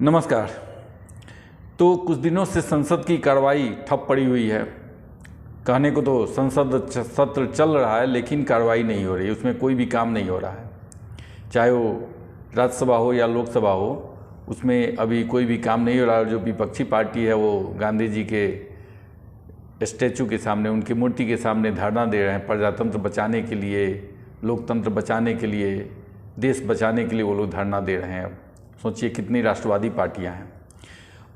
नमस्कार। तो कुछ दिनों से संसद की कार्रवाई ठप पड़ी हुई है। कहने को तो संसद सत्र चल रहा है लेकिन कार्रवाई नहीं हो रही, उसमें कोई भी काम नहीं हो रहा है। चाहे वो राज्यसभा हो या लोकसभा हो, उसमें अभी कोई भी काम नहीं हो रहा है। जो विपक्षी पार्टी है वो गांधी जी के स्टैचू के सामने, उनकी मूर्ति के सामने धरना दे रहे हैं। प्रजातंत्र बचाने के लिए, लोकतंत्र बचाने के लिए, देश बचाने के लिए वो लोग धरना दे रहे हैं। सोचिए कितनी राष्ट्रवादी पार्टियां हैं।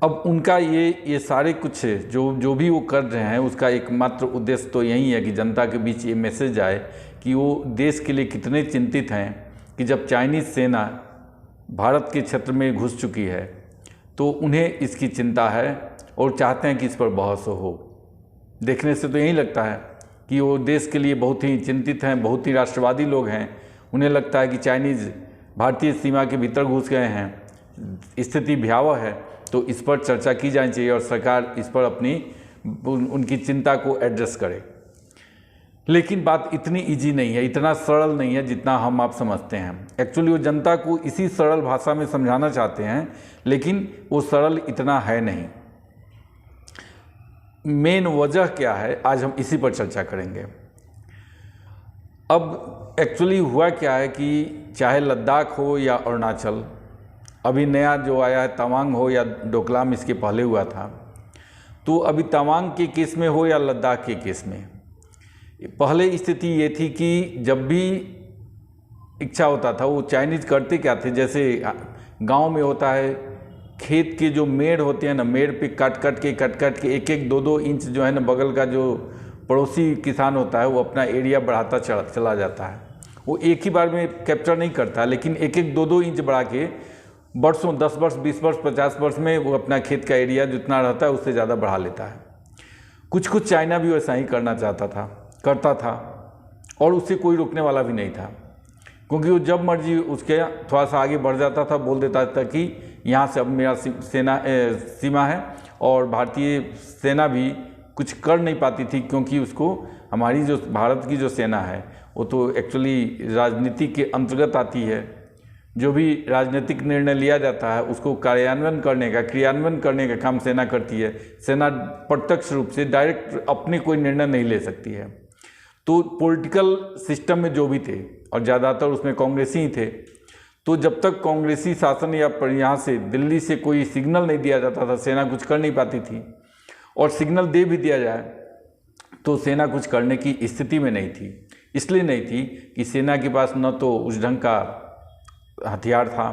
अब उनका ये सारे कुछ जो भी वो कर रहे हैं, उसका एकमात्र उद्देश्य तो यही है कि जनता के बीच ये मैसेज जाए कि वो देश के लिए कितने चिंतित हैं कि जब चाइनीज़ सेना भारत के क्षेत्र में घुस चुकी है तो उन्हें इसकी चिंता है और चाहते हैं कि इस पर बहस हो। देखने से तो यही लगता है कि वो देश के लिए बहुत ही चिंतित हैं, बहुत ही राष्ट्रवादी लोग हैं। उन्हें लगता है कि चाइनीज़ भारतीय सीमा के भीतर घुस गए हैं, स्थिति भयावह है, तो इस पर चर्चा की जानी चाहिए और सरकार इस पर उनकी चिंता को एड्रेस करे। लेकिन बात इतनी इजी नहीं है, इतना सरल नहीं है जितना हम आप समझते हैं। एक्चुअली वो जनता को इसी सरल भाषा में समझाना चाहते हैं, लेकिन वो सरल इतना है नहीं। मेन वजह क्या है, आज हम इसी पर चर्चा करेंगे। अब एक्चुअली हुआ क्या है कि चाहे लद्दाख हो या अरुणाचल, अभी नया जो आया है तवांग हो या डोकलाम, इसके पहले हुआ था, तो अभी तवांग के केस में हो या लद्दाख के केस में, पहले स्थिति ये थी कि जब भी इच्छा होता था, वो चाइनीज़ करते क्या थे, जैसे गांव में होता है, खेत के जो मेड़ होते हैं ना, मेड़ पे काट काट के एक एक दो दो इंच जो है ना, बगल का जो पड़ोसी किसान होता है वो अपना एरिया बढ़ाता चला जाता है। वो एक ही बार में कैप्चर नहीं करता, लेकिन एक एक दो दो इंच बढ़ा के वर्षों, 10 वर्ष, 20 वर्ष, 50 वर्ष में वो अपना खेत का एरिया जितना रहता है उससे ज़्यादा बढ़ा लेता है। कुछ चाइना भी वैसा ही करता था और उससे कोई रोकने वाला भी नहीं था, क्योंकि वो जब मर्जी उसके थोड़ा सा आगे बढ़ जाता था, बोल देता था कि यहाँ से अब मेरा सीमा है, और भारतीय सेना भी कुछ कर नहीं पाती थी, क्योंकि उसको हमारी जो भारत की जो सेना है वो तो एक्चुअली राजनीति के अंतर्गत आती है। जो भी राजनीतिक निर्णय लिया जाता है उसको क्रियान्वयन करने का काम सेना करती है। सेना प्रत्यक्ष रूप से डायरेक्ट अपने कोई निर्णय नहीं ले सकती है। तो पॉलिटिकल सिस्टम में जो भी थे, और ज़्यादातर उसमें कांग्रेसी ही थे, तो जब तक कांग्रेसी शासन या यहाँ से दिल्ली से कोई सिग्नल नहीं दिया जाता था, सेना कुछ कर नहीं पाती थी। और सिग्नल दे भी दिया जाए तो सेना कुछ करने की स्थिति में नहीं थी। इसलिए नहीं थी कि सेना के पास न तो उस ढंग का हथियार था,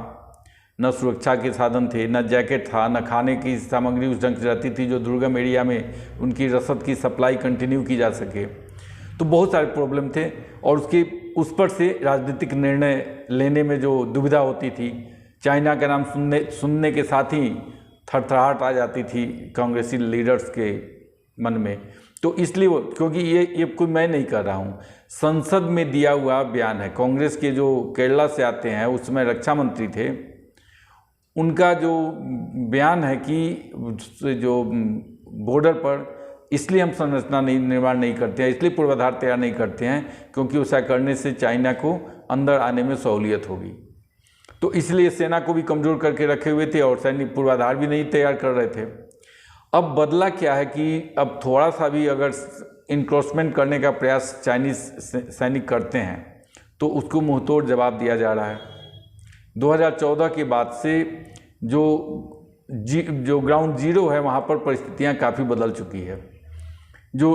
न सुरक्षा के साधन थे, न जैकेट था, न खाने की सामग्री उस ढंग से रहती थी जो दुर्गम एरिया में उनकी रसद की सप्लाई कंटिन्यू की जा सके। तो बहुत सारे प्रॉब्लम थे, और उस पर से राजनीतिक निर्णय लेने में जो दुविधा होती थी, चाइना का नाम सुनने के साथ ही थरथराहट आ जाती थी कांग्रेसी लीडर्स के मन में। तो इसलिए क्योंकि ये कोई मैं नहीं कर रहा हूँ, संसद में दिया हुआ बयान है। कांग्रेस के जो केरला से आते हैं, उसमें रक्षा मंत्री थे, उनका जो बयान है कि जो बॉर्डर पर इसलिए हम संरचना निर्माण नहीं करते हैं, इसलिए पूर्वाधार तैयार नहीं करते हैं, क्योंकि ऐसा करने से चाइना को अंदर आने में सहूलियत होगी। तो इसलिए सेना को भी कमज़ोर करके रखे हुए थे और सैनिक पूर्वाधार भी नहीं तैयार कर रहे थे। अब बदला क्या है कि अब थोड़ा सा भी अगर इंक्रोचमेंट करने का प्रयास चाइनीज़ सैनिक करते हैं तो उसको मुंहतोड़ जवाब दिया जा रहा है। 2014 के बाद से जो ग्राउंड जीरो है, वहाँ पर परिस्थितियाँ काफ़ी बदल चुकी है। जो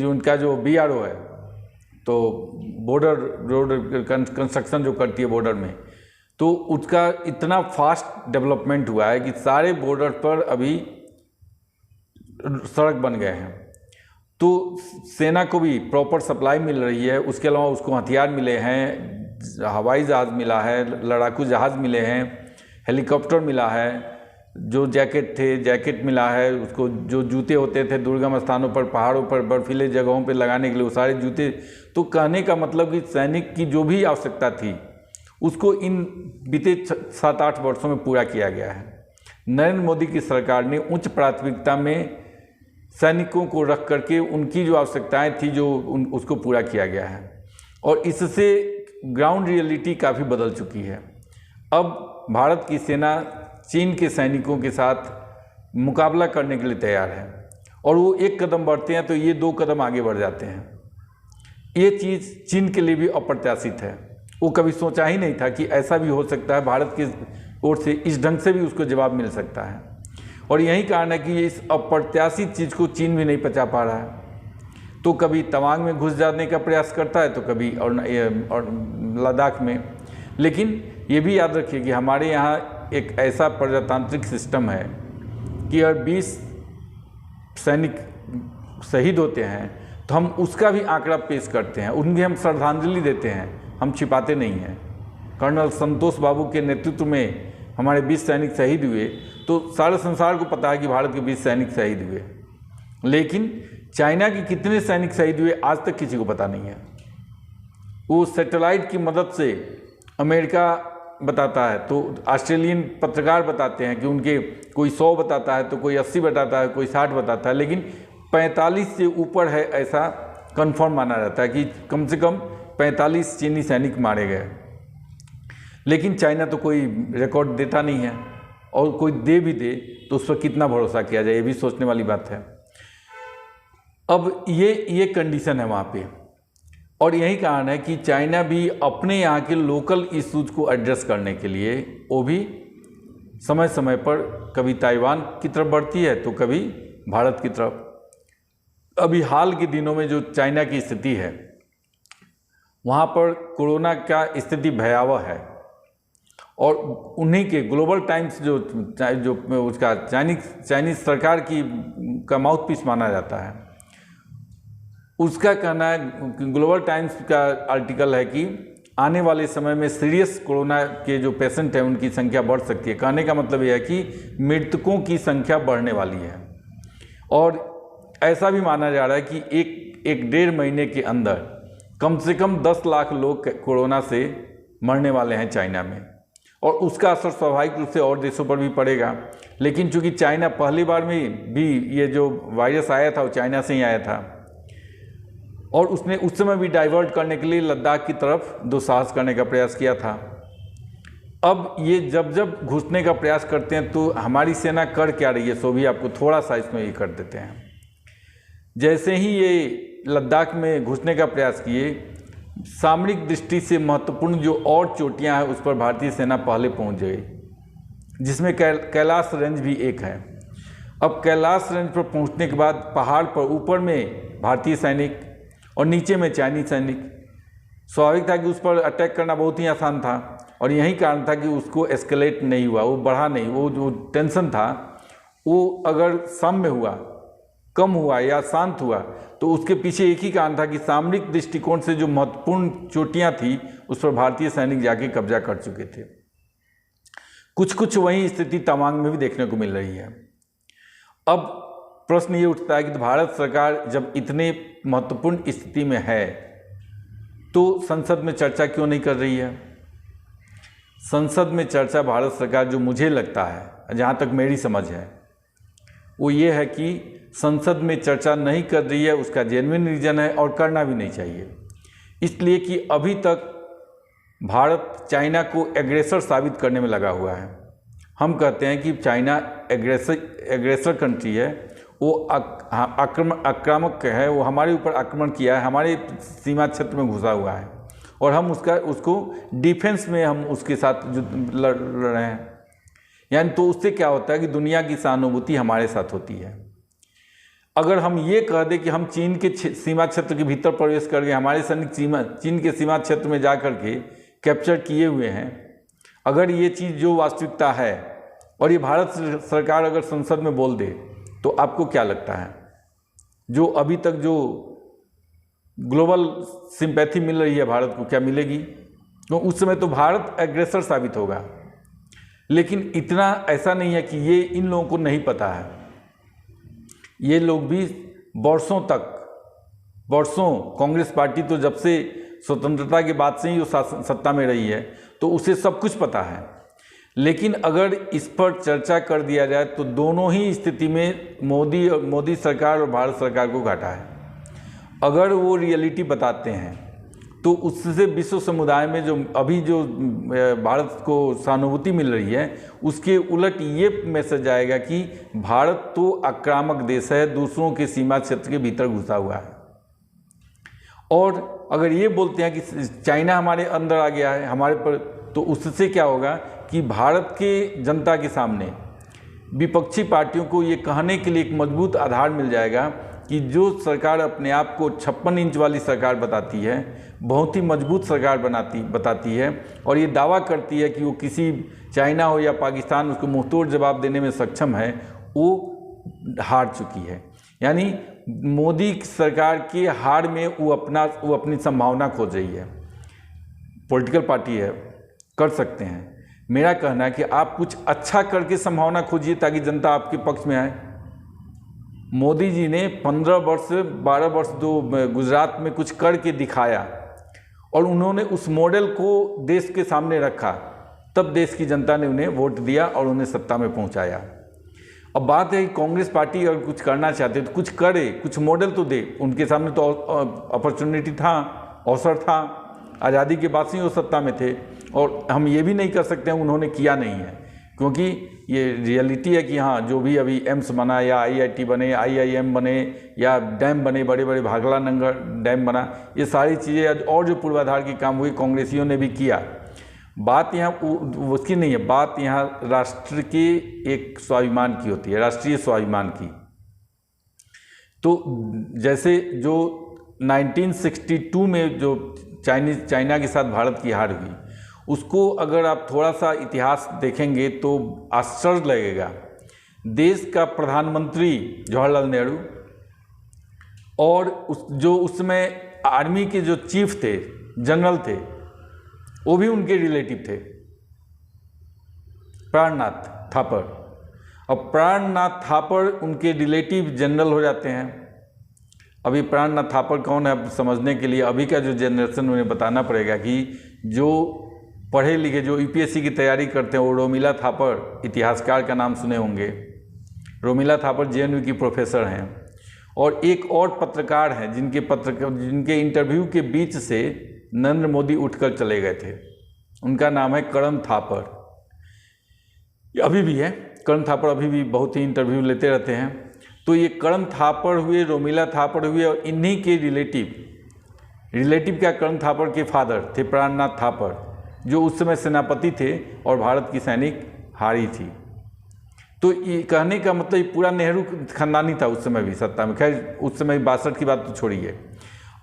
उनका जो BRO है, तो बॉर्डर रोड कंस्ट्रक्शन जो करती है बॉर्डर में, तो उसका इतना फास्ट डेवलपमेंट हुआ है कि सारे बॉर्डर पर अभी सड़क बन गए हैं। तो सेना को भी प्रॉपर सप्लाई मिल रही है। उसके अलावा उसको हथियार मिले हैं, हवाई जहाज़ मिला है, लड़ाकू जहाज़ मिले हैं, हेलीकॉप्टर मिला है, जो जैकेट मिला है उसको, जो जूते होते थे दुर्गम स्थानों पर, पहाड़ों पर, बर्फीले जगहों पर लगाने के लिए, वो सारे जूते। तो कहने का मतलब कि सैनिक की जो भी आवश्यकता थी उसको इन बीते 7-8 वर्षों में पूरा किया गया है। नरेंद्र मोदी की सरकार ने उच्च प्राथमिकता में सैनिकों को रख करके उनकी जो आवश्यकताएं थी उसको पूरा किया गया है, और इससे ग्राउंड रियलिटी काफ़ी बदल चुकी है। अब भारत की सेना चीन के सैनिकों के साथ मुकाबला करने के लिए तैयार है और वो एक कदम बढ़ते हैं तो ये 2 कदम आगे बढ़ जाते हैं। ये चीज़ चीन के लिए भी अप्रत्याशित है। वो कभी सोचा ही नहीं था कि ऐसा भी हो सकता है, भारत की ओर से इस ढंग से भी उसको जवाब मिल सकता है। और यही कारण है कि इस अप्रत्याशित चीज़ को चीन भी नहीं पचा पा रहा है। तो कभी तवांग में घुस जाने का प्रयास करता है तो कभी और लद्दाख में। लेकिन ये भी याद रखिए कि हमारे यहाँ एक ऐसा प्रजातांत्रिक सिस्टम है कि अगर 20 सैनिक शहीद होते हैं तो हम उसका भी आंकड़ा पेश करते हैं, उनकी हम श्रद्धांजलि देते हैं, हम छिपाते नहीं हैं। कर्नल संतोष बाबू के नेतृत्व में हमारे 20 सैनिक शहीद हुए तो सारे संसार को पता है कि भारत के 20 सैनिक शहीद हुए। लेकिन चाइना के कितने सैनिक शहीद हुए आज तक किसी को पता नहीं है। वो सैटेलाइट की मदद से अमेरिका बताता है तो ऑस्ट्रेलियन पत्रकार बताते हैं कि उनके कोई 100 बताता है तो कोई 80 बताता है, कोई 60 बताता है, लेकिन 45 से ऊपर है ऐसा कंफर्म माना जाता है कि कम से कम 45 चीनी सैनिक मारे गए। लेकिन चाइना तो कोई रिकॉर्ड देता नहीं है और कोई दे भी दे तो उस पर कितना भरोसा किया जाए, ये भी सोचने वाली बात है। अब ये कंडीशन है वहाँ पे और यही कारण है कि चाइना भी अपने यहाँ के लोकल इश्यूज को एड्रेस करने के लिए वो भी समय समय पर कभी ताइवान की तरफ बढ़ती है तो कभी भारत की तरफ। अभी हाल के दिनों में जो चाइना की स्थिति है वहाँ पर कोरोना का स्थिति भयावह है और उन्हीं के ग्लोबल टाइम्स जो उसका चाइनीज सरकार का माउथपीस माना जाता है, उसका कहना है, ग्लोबल टाइम्स का आर्टिकल है कि आने वाले समय में सीरियस कोरोना के जो पेशेंट हैं उनकी संख्या बढ़ सकती है। कहने का मतलब यह है कि मृतकों की संख्या बढ़ने वाली है और ऐसा भी माना जा रहा है कि एक 1.5 महीने के अंदर कम से कम 10 लाख लोग कोरोना से मरने वाले हैं चाइना में और उसका असर स्वाभाविक रूप से और देशों पर भी पड़ेगा। लेकिन चूंकि चाइना पहली बार में भी ये जो वायरस आया था वो चाइना से ही आया था और उसने उस समय भी डाइवर्ट करने के लिए लद्दाख की तरफ दुस्साहस करने का प्रयास किया था। अब ये जब घुसने का प्रयास करते हैं तो हमारी सेना कर क्या रही है सो भी आपको थोड़ा सा इसमें ये कर देते हैं। जैसे ही ये लद्दाख में घुसने का प्रयास किए, सामरिक दृष्टि से महत्वपूर्ण जो और चोटियां हैं उस पर भारतीय सेना पहले पहुंच गई, जिसमें कैलाश रेंज भी एक है। अब कैलाश रेंज पर पहुंचने के बाद पहाड़ पर ऊपर में भारतीय सैनिक और नीचे में चाइनीज सैनिक, स्वाभाविक था कि उस पर अटैक करना बहुत ही आसान था और यही कारण था कि उसको एस्केलेट नहीं हुआ, वो बढ़ा नहीं। वो जो टेंशन था वो अगर साम्य हुआ, कम हुआ या शांत हुआ तो उसके पीछे एक ही कारण था कि सामरिक दृष्टिकोण से जो महत्वपूर्ण चोटियां थी उस पर भारतीय सैनिक जाके कब्जा कर चुके थे। कुछ वही स्थिति तवांग में भी देखने को मिल रही है। अब प्रश्न ये उठता है कि भारत सरकार जब इतने महत्वपूर्ण स्थिति में है तो संसद में चर्चा क्यों नहीं कर रही है। संसद में चर्चा भारत सरकार, जो मुझे लगता है, जहाँ तक मेरी समझ है, वो ये है कि संसद में चर्चा नहीं कर रही है। उसका जेन्युइन रीज़न है और करना भी नहीं चाहिए, इसलिए कि अभी तक भारत चाइना को एग्रेसर साबित करने में लगा हुआ है। हम कहते हैं कि चाइना एग्रेसर कंट्री है, वो आक्रामक है, वो हमारे ऊपर आक्रमण किया है, हमारे सीमा क्षेत्र में घुसा हुआ है और हम उसको डिफेंस में हम उसके साथ लड़ रहे हैं। यानी तो उससे क्या होता है कि दुनिया की सहानुभूति हमारे साथ होती है। अगर हम ये कह दें कि हम चीन के सीमा क्षेत्र के भीतर प्रवेश कर गए, हमारे सैनिक चीन के सीमा क्षेत्र में जा कर के कैप्चर किए हुए हैं, अगर ये चीज़ जो वास्तविकता है और ये भारत सरकार अगर संसद में बोल दे तो आपको क्या लगता है, जो अभी तक जो ग्लोबल सिंपैथी मिल रही है भारत को, क्या मिलेगी? तो उस समय तो भारत एग्रेसर साबित होगा। लेकिन इतना ऐसा नहीं है कि ये इन लोगों को नहीं पता है। ये लोग भी वर्षों कांग्रेस पार्टी तो जब से स्वतंत्रता के बाद से ही वो सत्ता में रही है तो उसे सब कुछ पता है। लेकिन अगर इस पर चर्चा कर दिया जाए तो दोनों ही स्थिति में मोदी सरकार और भारत सरकार को घाटा है। अगर वो रियलिटी बताते हैं तो उससे विश्व समुदाय में जो अभी जो भारत को सहानुभूति मिल रही है, उसके उलट ये मैसेज आएगा कि भारत तो आक्रामक देश है, दूसरों के सीमा क्षेत्र के भीतर घुसा हुआ है। और अगर ये बोलते हैं कि चाइना हमारे अंदर आ गया है हमारे पर, तो उससे क्या होगा कि भारत के जनता के सामने विपक्षी पार्टियों को ये कहने के लिए एक मजबूत आधार मिल जाएगा कि जो सरकार अपने आप को 56 इंच वाली सरकार बताती है, बहुत ही मजबूत सरकार बताती है, और ये दावा करती है कि वो किसी चाइना हो या पाकिस्तान उसको मुंहतोड़ जवाब देने में सक्षम है, वो हार चुकी है। यानी मोदी सरकार की हार में वो अपनी संभावना खोज रही है। पॉलिटिकल पार्टी है, कर सकते हैं। मेरा कहना है कि आप कुछ अच्छा करके संभावना खोजिए ताकि जनता आपके पक्ष में आए। मोदी जी ने 15 वर्ष 12 वर्ष जो गुजरात में कुछ करके दिखाया और उन्होंने उस मॉडल को देश के सामने रखा, तब देश की जनता ने उन्हें वोट दिया और उन्हें सत्ता में पहुंचाया। अब बात है कि कांग्रेस पार्टी अगर कुछ करना चाहते तो कुछ करे, कुछ मॉडल तो दे। उनके सामने तो अपॉर्चुनिटी था, अवसर था, आज़ादी के बाद से ही वो सत्ता में थे, और हम ये भी नहीं कर सकते हैं उन्होंने किया नहीं है, क्योंकि ये रियलिटी है कि हाँ, जो भी अभी एम्स बना या IIT बने, IIM बने या डैम बने, बड़े बड़े भागला नंगर डैम बना, ये सारी चीज़ें और जो पूर्वाधार के काम हुए कांग्रेसियों ने भी किया। बात यहाँ उसकी नहीं है, बात यहाँ राष्ट्र के एक स्वाभिमान की होती है, राष्ट्रीय स्वाभिमान की। तो जैसे जो 1962 में जो चाइना के साथ भारत की हार हुई, उसको अगर आप थोड़ा सा इतिहास देखेंगे तो आश्चर्य लगेगा। देश का प्रधानमंत्री जवाहरलाल नेहरू और उस समय आर्मी के जो चीफ थे, जनरल थे, वो भी उनके रिलेटिव थे, प्राणनाथ थापर। अब प्राणनाथ थापर उनके रिलेटिव जनरल हो जाते हैं। अभी प्राणनाथ थापर कौन है, अब समझने के लिए अभी का जो जनरेशन उन्हें बताना पड़ेगा कि जो पढ़े लिखे जो UPSC की तैयारी करते हैं, वो रोमिला थापर, इतिहासकार का नाम सुने होंगे। रोमिला थापर JNU की प्रोफेसर हैं, और एक और पत्रकार हैं जिनके इंटरव्यू के बीच से नरेंद्र मोदी उठकर चले गए थे। उनका नाम है करण थापर। अभी भी है करण थापर, अभी भी बहुत ही इंटरव्यू लेते रहते हैं। तो ये करण थापर हुए, रोमिला थापर हुए, और इन्हीं के रिलेटिव क्या, करण थापर के फादर थे प्राणनाथ थापर, जो उस समय सेनापति थे और भारत की सैनिक हारी थी। तो ये कहने का मतलब पूरा नेहरू खानदानी था उस समय भी सत्ता में। खैर उस समय 62 की बात तो छोड़िए।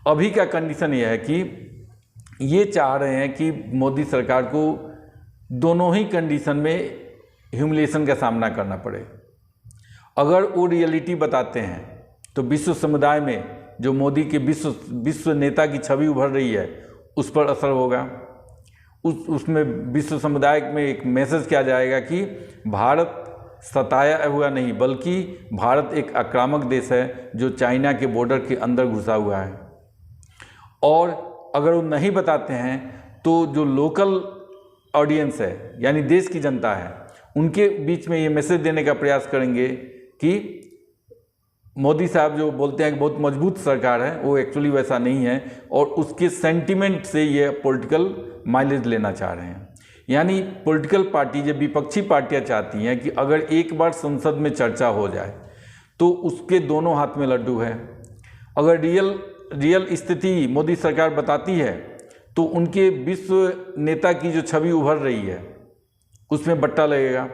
अभी का कंडीशन यह है कि ये चाह रहे हैं कि मोदी सरकार को दोनों ही कंडीशन में ह्यूमिलिएशन का सामना करना पड़े। अगर वो रियलिटी बताते हैं तो विश्व समुदाय में जो मोदी के विश्व नेता की छवि उभर रही है, उस पर असर होगा। उसमें विश्व समुदाय में एक मैसेज किया जाएगा कि भारत सताया हुआ नहीं, बल्कि भारत एक आक्रामक देश है जो चाइना के बॉर्डर के अंदर घुसा हुआ है। और अगर वो नहीं बताते हैं तो जो लोकल ऑडियंस है, यानी देश की जनता है, उनके बीच में ये मैसेज देने का प्रयास करेंगे कि मोदी साहब जो बोलते हैं कि बहुत मजबूत सरकार है, वो एक्चुअली वैसा नहीं है, और उसके सेंटिमेंट से ये पॉलिटिकल माइलेज लेना चाह रहे हैं। यानी पॉलिटिकल पार्टी, जब विपक्षी पार्टियां चाहती हैं कि अगर एक बार संसद में चर्चा हो जाए तो उसके दोनों हाथ में लड्डू है। अगर रियल स्थिति मोदी सरकार बताती है तो उनके विश्व नेता की जो छवि उभर रही है उसमें बट्टा लगेगा।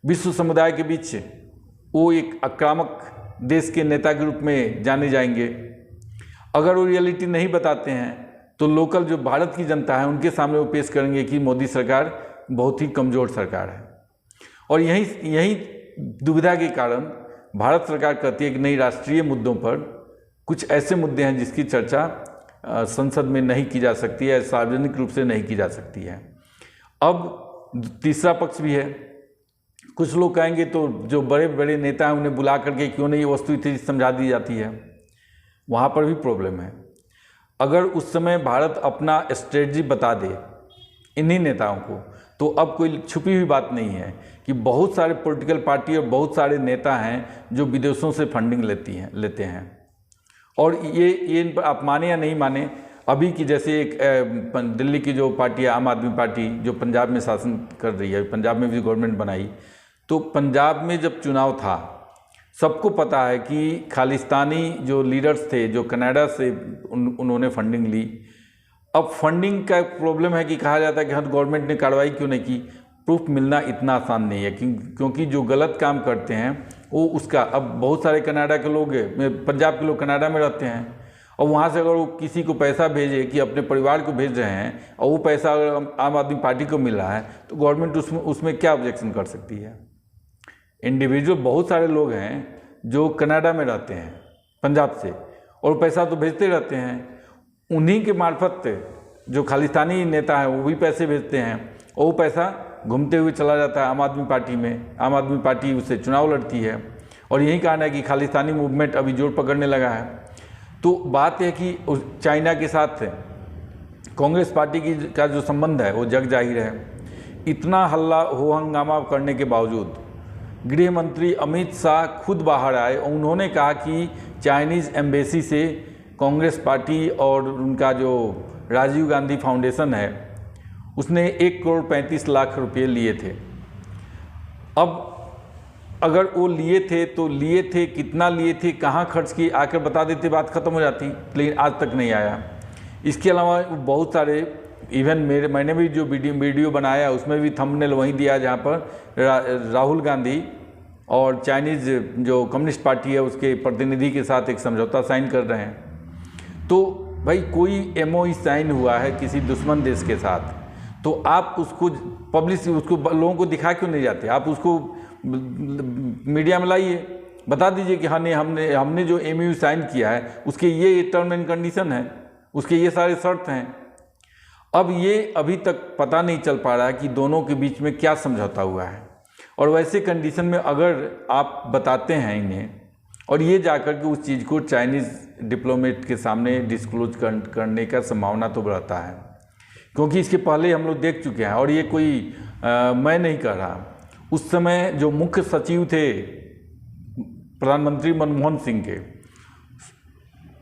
विश्व समुदाय के बीच वो एक आक्रामक देश के नेता के रूप में जाने जाएंगे। अगर वो रियलिटी नहीं बताते हैं तो लोकल जो भारत की जनता है उनके सामने वो पेश करेंगे कि मोदी सरकार बहुत ही कमज़ोर सरकार है। और यही दुविधा के कारण भारत सरकार कहती है कि नहीं, राष्ट्रीय मुद्दों पर कुछ ऐसे मुद्दे हैं जिसकी चर्चा संसद में नहीं की जा सकती है, सार्वजनिक रूप से नहीं की जा सकती है। अब तीसरा पक्ष भी है। कुछ लोग कहेंगे तो जो बड़े बड़े नेता हैं उन्हें बुला करके क्यों नहीं ये वस्तुस्थिति समझा दी जाती है, वहाँ पर भी प्रॉब्लम है। अगर उस समय भारत अपना स्ट्रेटजी बता दे इन्हीं नेताओं को, तो अब कोई छुपी हुई बात नहीं है कि बहुत सारे पॉलिटिकल पार्टी और बहुत सारे नेता हैं जो विदेशों से फंडिंग लेते हैं। और ये इन पर आप माने या नहीं माने, अभी की जैसे एक दिल्ली की जो पार्टी है आम आदमी पार्टी, जो पंजाब में शासन कर रही है, पंजाब में भी गवर्नमेंट बनाई, तो पंजाब में जब चुनाव था सबको पता है कि खालिस्तानी जो लीडर्स थे जो कनाडा से उन्होंने फंडिंग ली। अब फंडिंग का प्रॉब्लम है कि कहा जाता है कि हाँ गवर्नमेंट ने कार्रवाई क्यों नहीं की। प्रूफ मिलना इतना आसान नहीं है क्योंकि जो गलत काम करते हैं वो उसका, अब बहुत सारे कनाडा के लोग, पंजाब के लोग कनाडा में रहते हैं और वहाँ से अगर वो किसी को पैसा भेजे कि अपने परिवार को भेज रहे हैं और वो पैसा अगर आम आदमी पार्टी को मिल रहा है तो गवर्नमेंट उसमें क्या ऑब्जेक्शन कर सकती है। इंडिविजुअल बहुत सारे लोग हैं जो कनाडा में रहते हैं पंजाब से और पैसा तो भेजते रहते हैं, उन्हीं के मार्फत जो खालिस्तानी नेता हैं वो भी पैसे भेजते हैं और वो पैसा घूमते हुए चला जाता है आम आदमी पार्टी में। आम आदमी पार्टी उससे चुनाव लड़ती है और यही कारण है कि खालिस्तानी मूवमेंट अभी जोर पकड़ने लगा है। तो बात है कि चाइना के साथ कांग्रेस पार्टी का जो संबंध है वो जग जाहिर है। इतना हल्ला हो हंगामा करने के बावजूद गृह मंत्री अमित शाह खुद बाहर आए और उन्होंने कहा कि चाइनीज़ एम्बेसी से कांग्रेस पार्टी और उनका जो राजीव गांधी फाउंडेशन है उसने 1,35,00,000 रुपये लिए थे। अब अगर वो लिए थे तो लिए थे, कितना लिए थे, कहाँ खर्च किए, आकर बता देते बात ख़त्म हो जाती, लेकिन आज तक नहीं आया। इसके अलावा बहुत सारे इवन मैंने भी जो वीडियो बनाया उसमें भी थंबनेल वहीं दिया जहाँ पर राहुल गांधी और चाइनीज़ जो कम्युनिस्ट पार्टी है उसके प्रतिनिधि के साथ एक समझौता साइन कर रहे हैं। तो भाई कोई MOU साइन हुआ है किसी दुश्मन देश के साथ तो आप उसको पब्लिश, उसको लोगों को दिखा क्यों नहीं जाते? आप उसको मीडिया में लाइए, बता दीजिए कि हाँ नहीं हमने जो MOU साइन किया है उसके ये टर्म एंड कंडीशन है, उसके ये सारे शर्त हैं। अब ये अभी तक पता नहीं चल पा रहा है कि दोनों के बीच में क्या समझौता हुआ है। और वैसे कंडीशन में अगर आप बताते हैं इन्हें और ये जाकर के उस चीज़ को चाइनीज़ डिप्लोमेट के सामने डिस्क्लोज करने का संभावना तो बढ़ता है, क्योंकि इसके पहले हम लोग देख चुके हैं। और ये कोई मैं नहीं कह रहा, उस समय जो मुख्य सचिव थे प्रधानमंत्री मनमोहन सिंह के,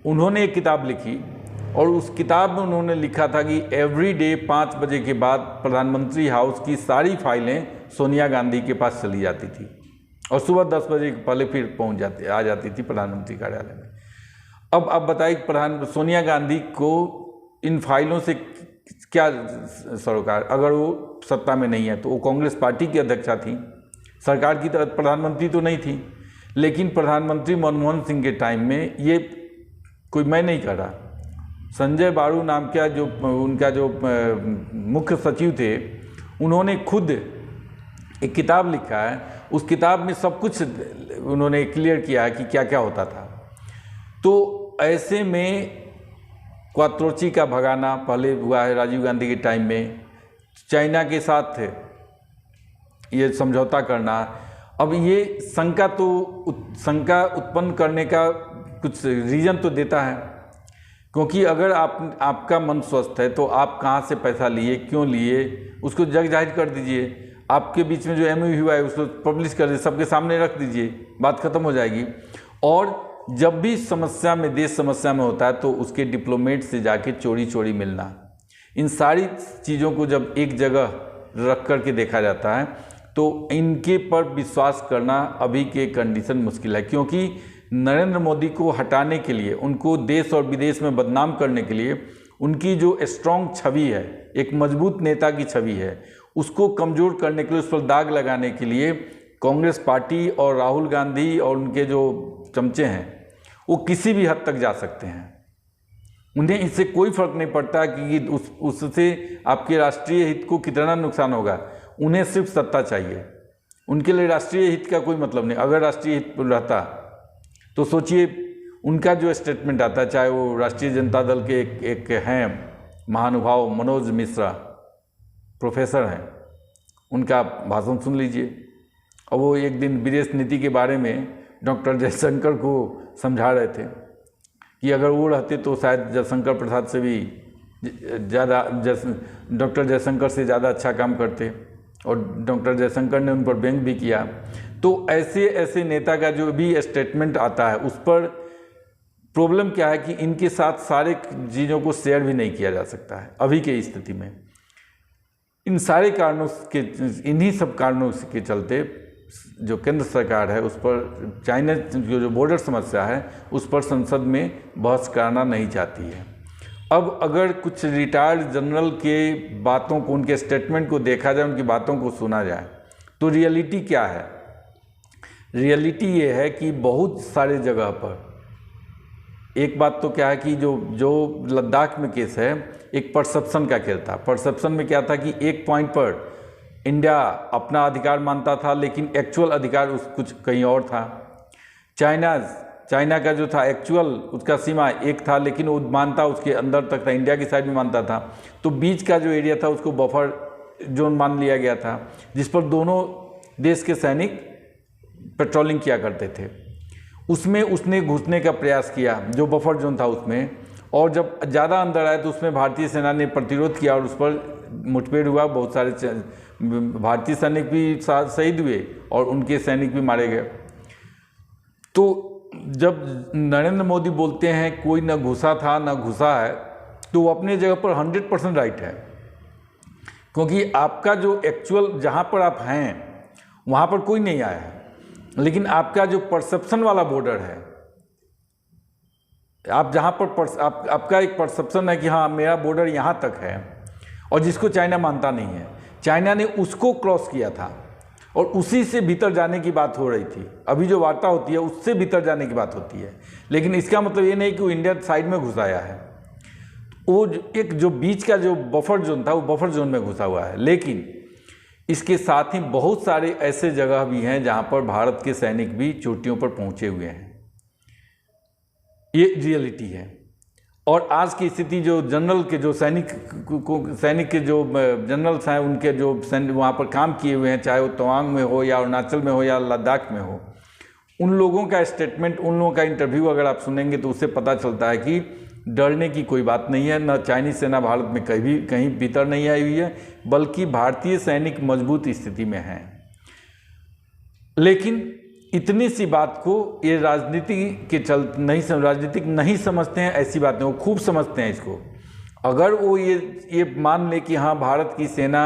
उन्होंने एक किताब लिखी और उस किताब में उन्होंने लिखा था कि एवरी डे 5 बजे के बाद प्रधानमंत्री हाउस की सारी फाइलें सोनिया गांधी के पास चली जाती थी और सुबह 10 बजे के पहले फिर आ जाती थी प्रधानमंत्री कार्यालय में। अब आप बताइए सोनिया गांधी को इन फाइलों से क्या सरोकार? अगर वो सत्ता में नहीं है तो वो कांग्रेस पार्टी की अध्यक्षा थी, सरकार की प्रधानमंत्री तो नहीं थी, लेकिन प्रधानमंत्री मनमोहन सिंह के टाइम में ये कोई मैं नहीं कर रहा, संजय बारू नाम का जो उनका जो मुख्य सचिव थे उन्होंने खुद एक किताब लिखा है। उस किताब में सब कुछ उन्होंने क्लियर किया है कि क्या क्या होता था। तो ऐसे में क्वात्रोची का भगाना पहले हुआ है राजीव गांधी के टाइम में, चाइना के साथ ये समझौता करना। अब ये शंका उत्पन्न करने का कुछ रीज़न तो देता है, क्योंकि अगर आपका मन स्वस्थ है तो आप कहाँ से पैसा लिए, क्यों लिए, उसको जग जाहिर कर दीजिए। आपके बीच में जो MOU हुआ है उसको पब्लिश कर दीजिए, सबके सामने रख दीजिए, बात खत्म हो जाएगी। और जब भी समस्या में, देश समस्या में होता है तो उसके डिप्लोमेट से जाके चोरी चोरी मिलना, इन सारी चीज़ों को जब एक जगह रख कर के देखा जाता है तो इनके पर विश्वास करना अभी के कंडीशन मुश्किल है। क्योंकि नरेंद्र मोदी को हटाने के लिए, उनको देश और विदेश में बदनाम करने के लिए, उनकी जो स्ट्रॉन्ग छवि है, एक मजबूत नेता की छवि है, उसको कमज़ोर करने के लिए, उस पर दाग लगाने के लिए कांग्रेस पार्टी और राहुल गांधी और उनके जो चमचे हैं वो किसी भी हद तक जा सकते हैं। उन्हें इससे कोई फर्क नहीं पड़ता कि उससे आपके राष्ट्रीय हित को कितना नुकसान होगा, उन्हें सिर्फ सत्ता चाहिए। उनके लिए राष्ट्रीय हित का कोई मतलब नहीं। अगर राष्ट्रीय हित रहता तो सोचिए उनका जो स्टेटमेंट आता है, चाहे वो राष्ट्रीय जनता दल के एक हैं महानुभाव मनोज मिश्रा प्रोफेसर हैं, उनका भाषण सुन लीजिए। और वो एक दिन विदेश नीति के बारे में डॉक्टर जयशंकर को समझा रहे थे कि अगर वो रहते तो शायद जयशंकर प्रसाद से भी ज़्यादा, डॉक्टर जयशंकर से ज़्यादा अच्छा काम करते, और डॉक्टर जयशंकर ने उन पर व्यंग भी किया। तो ऐसे ऐसे नेता का जो भी स्टेटमेंट आता है उस पर प्रॉब्लम क्या है कि इनके साथ सारे चीज़ों को शेयर भी नहीं किया जा सकता है अभी के स्थिति में। इन सारे कारणों के, इन्हीं सब कारणों के चलते जो केंद्र सरकार है उस पर चाइना जो बॉर्डर समस्या है उस पर संसद में बहस कराना नहीं चाहती है। अब अगर कुछ रिटायर्ड जनरल के बातों को, उनके स्टेटमेंट को देखा जाए, उनकी बातों को सुना जाए, तो रियलिटी क्या है? रियलिटी ये है कि बहुत सारे जगह पर, एक बात तो क्या है कि जो लद्दाख में केस है, एक परसेप्शन का खेल था। परसेप्शन में क्या था कि एक पॉइंट पर इंडिया अपना अधिकार मानता था लेकिन एक्चुअल अधिकार कुछ कहीं और था। चाइना का जो था एक्चुअल उसका सीमा एक था लेकिन वो मानता उसके अंदर तक था, इंडिया की साइड में मानता था। तो बीच का जो एरिया था उसको बफर जोन मान लिया गया था, जिस पर दोनों देश के सैनिक पेट्रोलिंग किया करते थे। उसमें उसने घुसने का प्रयास किया जो बफर जोन था उसमें, और जब ज़्यादा अंदर आया तो उसमें भारतीय सेना ने प्रतिरोध किया और उस पर मुठभेड़ हुआ। बहुत सारे भारतीय सैनिक भी शहीद हुए और उनके सैनिक भी मारे गए। तो जब नरेंद्र मोदी बोलते हैं कोई न घुसा था न घुसा है, तो वो अपने जगह पर 100% राइट है, क्योंकि आपका जो एक्चुअल जहाँ पर आप हैं वहाँ पर कोई नहीं आया है, लेकिन आपका जो परसेप्शन वाला बॉर्डर है, आप जहाँ पर आपका एक परसेप्शन है कि हाँ मेरा बॉर्डर यहाँ तक है, और जिसको चाइना मानता नहीं है, चाइना ने उसको क्रॉस किया था और उसी से भीतर जाने की बात हो रही थी। अभी जो वार्ता होती है उससे भीतर जाने की बात होती है, लेकिन इसका मतलब ये नहीं कि वो इंडिया साइड में घुस आया है। वो एक जो बीच का जो बफर जोन था वो बफर जोन में घुसा हुआ है। लेकिन इसके साथ ही बहुत सारे ऐसे जगह भी हैं जहाँ पर भारत के सैनिक भी चोटियों पर पहुँचे हुए हैं। ये रियलिटी है। और आज की स्थिति जो जनरल के जो सैनिक के जो जनरल्स हैं, उनके जो वहाँ पर काम किए हुए हैं, चाहे वो तवांग में हो या अरुणाचल में हो या लद्दाख में हो, उन लोगों का स्टेटमेंट, उन लोगों का इंटरव्यू अगर आप सुनेंगे तो उससे पता चलता है कि डरने की कोई बात नहीं है। न चाइनीज सेना भारत में कहीं भीतर नहीं आई हुई है, बल्कि भारतीय सैनिक मजबूत स्थिति में हैं। लेकिन इतनी सी बात को ये राजनीति के राजनीतिक नहीं समझते हैं। ऐसी बातें वो खूब समझते हैं इसको। अगर वो ये मान ले कि हाँ भारत की सेना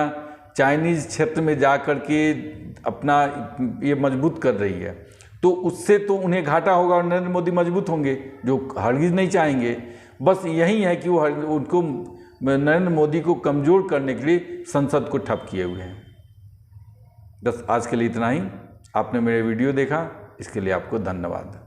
चाइनीज़ क्षेत्र में जा कर के अपना ये मजबूत कर रही है, तो उससे तो उन्हें घाटा होगा और नरेंद्र मोदी मजबूत होंगे, जो हरगिज़ नहीं चाहेंगे। बस यही है कि वो उनको नरेंद्र मोदी को कमज़ोर करने के लिए संसद को ठप किए हुए हैं। बस आज के लिए इतना ही। आपने मेरे वीडियो देखा, इसके लिए आपको धन्यवाद।